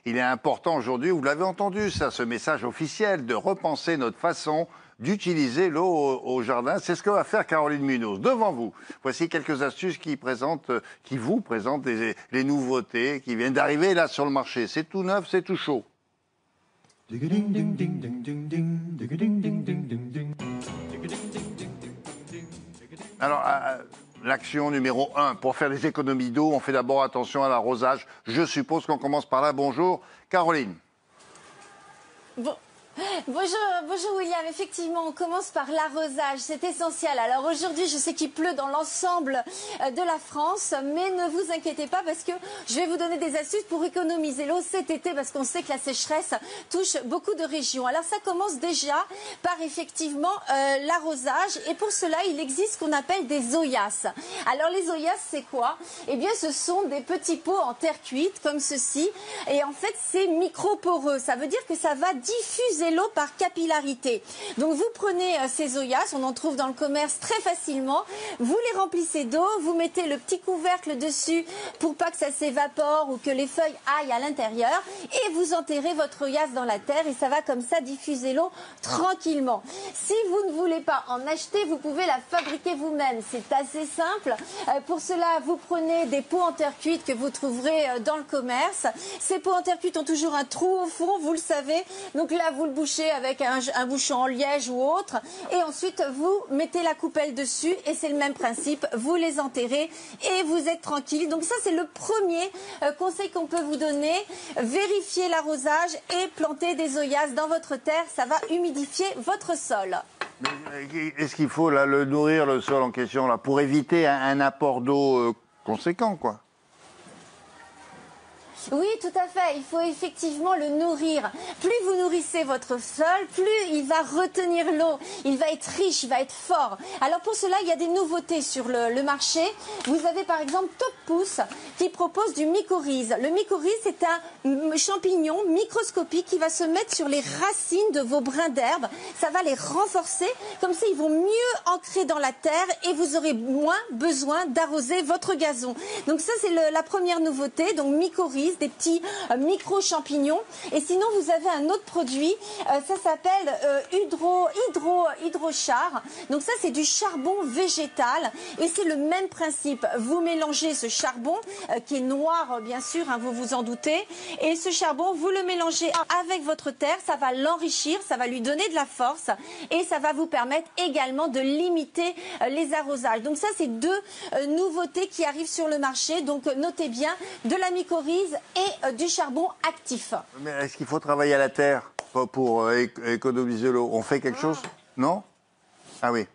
il est important aujourd'hui, vous l'avez entendu ça, ce message officiel, de repenser notre façon d'utiliser l'eau au jardin. C'est ce que va faire Caroline Munoz. Devant vous, voici quelques astuces qui vous présentent les nouveautés qui viennent d'arriver là sur le marché. C'est tout neuf, c'est tout chaud. Alors, l'action numéro 1, pour faire des économies d'eau, on fait d'abord attention à l'arrosage. Je suppose qu'on commence par là. Bonjour, Caroline. Bonjour William, effectivement on commence par l'arrosage, c'est essentiel. Alors aujourd'hui je sais qu'il pleut dans l'ensemble de la France, mais ne vous inquiétez pas parce que je vais vous donner des astuces pour économiser l'eau cet été parce qu'on sait que la sécheresse touche beaucoup de régions. Alors ça commence déjà par effectivement l'arrosage et pour cela il existe ce qu'on appelle des oyas. Alors les oyas c'est quoi? Eh bien ce sont des petits pots en terre cuite comme ceci et en fait c'est micro-poreux, ça veut dire que ça va diffuser l'eau par capillarité. Donc vous prenez ces oyas, on en trouve dans le commerce très facilement, vous les remplissez d'eau, vous mettez le petit couvercle dessus pour pas que ça s'évapore ou que les feuilles aillent à l'intérieur et vous enterrez votre oyas dans la terre et ça va comme ça diffuser l'eau tranquillement. Si vous ne voulez pas en acheter, vous pouvez la fabriquer vous-même, c'est assez simple. Pour cela, vous prenez des pots en terre cuite que vous trouverez dans le commerce. Ces pots en terre cuite ont toujours un trou au fond, vous le savez, donc là vous le bouchez avec un bouchon en liège ou autre et ensuite vous mettez la coupelle dessus et c'est le même principe, vous les enterrez et vous êtes tranquille. Donc ça c'est le premier conseil qu'on peut vous donner, vérifiez l'arrosage et plantez des oyas dans votre terre, ça va humidifier votre sol. Est-ce qu'il faut là, le nourrir, le sol en question, là, pour éviter un apport d'eau conséquent, quoi? Oui, tout à fait. Il faut effectivement le nourrir. Plus vous nourrissez votre sol, plus il va retenir l'eau. Il va être riche, il va être fort. Alors pour cela, il y a des nouveautés sur le marché. Vous avez par exemple Top Pouce qui propose du mycorhize. Le mycorhize, c'est un champignon microscopique qui va se mettre sur les racines de vos brins d'herbe. Ça va les renforcer. Comme ça, ils vont mieux ancrer dans la terre et vous aurez moins besoin d'arroser votre gazon. Donc ça, c'est la première nouveauté. Donc mycorhize, des petits micro-champignons. Et sinon, vous avez un autre produit, ça s'appelle hydrochar. Donc ça, c'est du charbon végétal. Et c'est le même principe. Vous mélangez ce charbon, qui est noir, bien sûr, hein, vous vous en doutez. Et ce charbon, vous le mélangez avec votre terre. Ça va l'enrichir, ça va lui donner de la force. Et ça va vous permettre également de limiter les arrosages. Donc ça, c'est deux nouveautés qui arrivent sur le marché. Donc notez bien, de la mycorhize et du charbon actif. Mais est-ce qu'il faut travailler à la terre pour économiser l'eau? On fait quelque chose? Non? Ah oui.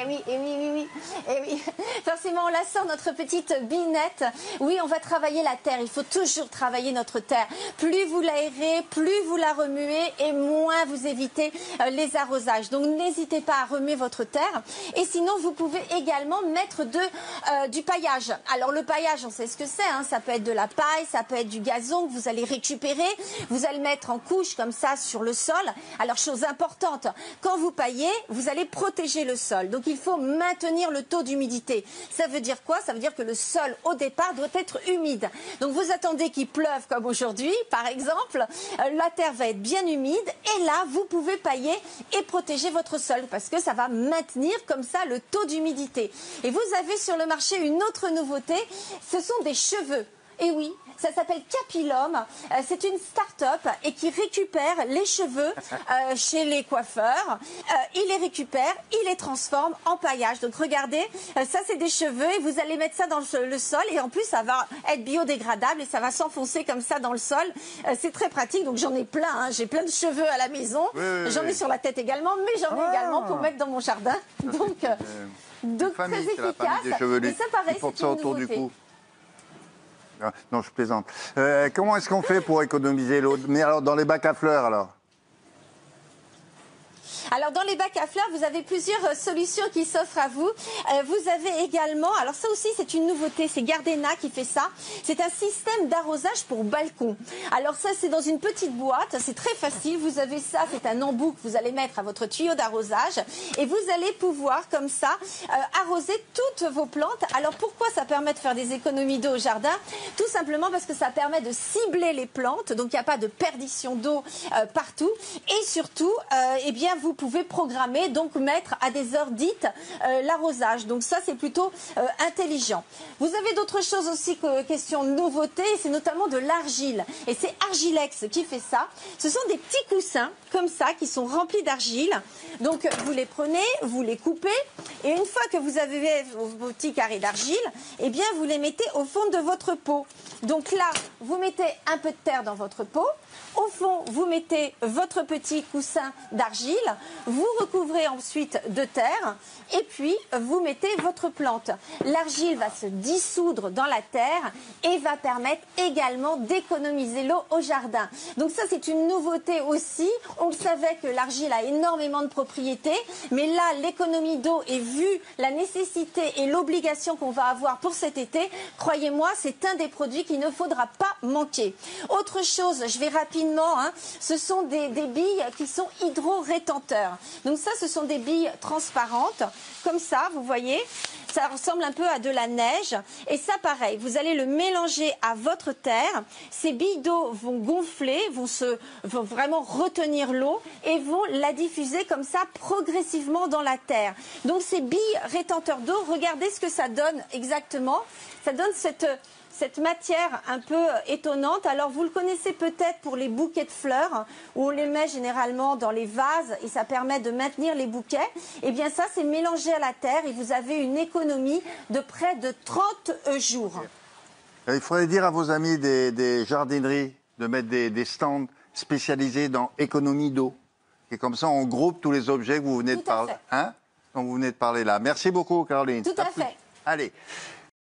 Oui. Forcément, on la sort, notre petite binette. Oui, on va travailler la terre. Il faut toujours travailler notre terre. Plus vous l'aérez, plus vous la remuez et moins vous évitez les arrosages. Donc, n'hésitez pas à remuer votre terre. Et sinon, vous pouvez également mettre du paillage. Alors, le paillage, on sait ce que c'est. Hein. Ça peut être de la paille, ça peut être du gazon que vous allez récupérer. Vous allez mettre en couche comme ça sur le sol. Alors, chose importante, quand vous paillez, vous allez protéger le sol. Donc il faut maintenir le taux d'humidité. Ça veut dire quoi? Ça veut dire que le sol au départ doit être humide. Donc vous attendez qu'il pleuve comme aujourd'hui, par exemple. La terre va être bien humide et là vous pouvez pailler et protéger votre sol parce que ça va maintenir comme ça le taux d'humidité. Et vous avez sur le marché une autre nouveauté, ce sont des cheveux. Et oui, ça s'appelle Capilum. C'est une start-up et qui récupère les cheveux chez les coiffeurs. Il les récupère, il les transforme en paillage. Donc regardez, ça c'est des cheveux et vous allez mettre ça dans le sol et en plus ça va être biodégradable et ça va s'enfoncer comme ça dans le sol. C'est très pratique. Donc j'en ai plein. Hein. J'ai plein de cheveux à la maison. Oui. J'en ai sur la tête également, mais j'en ai également pour mettre dans mon jardin. Donc très efficace. Et ça pareil, c'est une nouveauté. Du cou. Non, je plaisante. Comment est-ce qu'on fait pour économiser l'eau? Mais alors, dans les bacs à fleurs, alors? Alors dans les bacs à fleurs, vous avez plusieurs solutions qui s'offrent à vous. Vous avez également, alors ça aussi c'est une nouveauté, c'est Gardena qui fait ça. C'est un système d'arrosage pour balcon. Alors ça c'est dans une petite boîte, c'est très facile. Vous avez ça, c'est un embout que vous allez mettre à votre tuyau d'arrosage et vous allez pouvoir comme ça arroser toutes vos plantes. Alors pourquoi ça permet de faire des économies d'eau au jardin? Tout simplement parce que ça permet de cibler les plantes, donc il n'y a pas de perdition d'eau partout. Et surtout, eh bien, vous pouvez programmer, donc mettre à des heures dites l'arrosage. Donc ça, c'est plutôt intelligent. Vous avez d'autres choses aussi que question de nouveauté, c'est notamment de l'argile. Et c'est Argilex qui fait ça. Ce sont des petits coussins comme ça qui sont remplis d'argile. Donc vous les prenez, vous les coupez et une fois que vous avez vos petits carrés d'argile, eh bien vous les mettez au fond de votre pot. Donc là, vous mettez un peu de terre dans votre pot. Au fond, vous mettez votre petit coussin d'argile, vous recouvrez ensuite de terre et puis vous mettez votre plante. L'argile va se dissoudre dans la terre et va permettre également d'économiser l'eau au jardin. Donc ça, c'est une nouveauté aussi. On le savait que l'argile a énormément de propriétés, mais là, l'économie d'eau et vu la nécessité et l'obligation qu'on va avoir pour cet été, croyez-moi, c'est un des produits qu'il ne faudra pas manquer. Autre chose, je vais rapidement, ce sont des billes qui sont hydro-rétenteurs. Donc ça, ce sont des billes transparentes, comme ça, vous voyez. Ça ressemble un peu à de la neige. Et ça, pareil, vous allez le mélanger à votre terre. Ces billes d'eau vont gonfler, vont vraiment retenir l'eau et vont la diffuser comme ça progressivement dans la terre. Donc ces billes rétenteurs d'eau, regardez ce que ça donne exactement. Ça donne cette matière un peu étonnante. Alors vous le connaissez peut-être pour les bouquets de fleurs où on les met généralement dans les vases et ça permet de maintenir les bouquets. Et bien ça, c'est mélangé à la terre et vous avez une économie de près de 30 jours. Il faudrait dire à vos amis des jardineries de mettre des stands spécialisés dans économie d'eau. Et comme ça, on groupe tous les objets que vous venez de parler. Dont vous venez de parler là. Merci beaucoup, Caroline. Tout à fait. Allez.